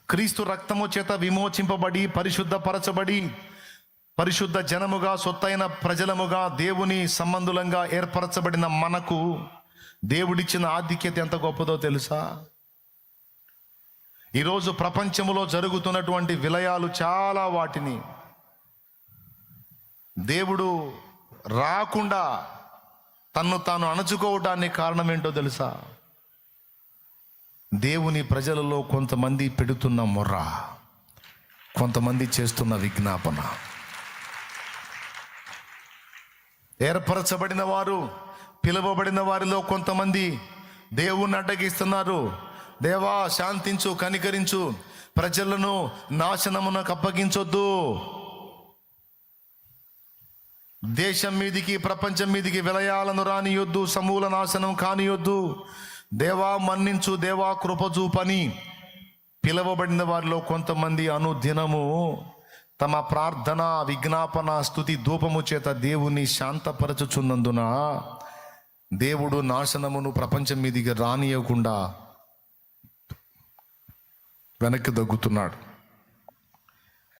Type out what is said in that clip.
క్రీస్తు రక్తము చేత విమోచింపబడి పరిశుద్ధపరచబడి పరిశుద్ధ జనముగా సొత్తైన ప్రజలముగా దేవుని సంబంధులంగా ఏర్పరచబడిన మనకు దేవుడిచ్చిన ఆధిక్యత ఎంత గొప్పదో తెలుసా? ఈరోజు ప్రపంచంలో జరుగుతున్నటువంటి విలయాలు చాలా వాటిని దేవుడు రాకుండా తన్ను తాను అణచుకోవడానికి కారణం ఏంటో తెలుసా? దేవుని ప్రజలలో కొంతమంది పెడుతున్న మొర్ర, కొంతమంది చేస్తున్న విజ్ఞాపన. ఏర్పరచబడిన వారు, పిలువబడిన వారిలో కొంతమంది దేవుణ్ణి అడ్డగిస్తున్నారు. దేవా శాంతించు, కనికరించు, ప్రజలను నాశనమునకు అప్పగించొద్దు, దేశం మీదికి ప్రపంచం మీదికి విలయాలను రానియొద్దు, సమూల నాశనం కానియొద్దు, దేవా మన్నించు, దేవా కృపచూపని పిలువబడిన వారిలో కొంతమంది అనుదినము తమ ప్రార్థన, విజ్ఞాపన, స్తుతి ధూపము చేత దేవుని శాంతపరచుచున్నందున దేవుడు నాశనమును ప్రపంచం మీదికి రానియకుండా వెనక్కి దగ్గుతున్నాడు.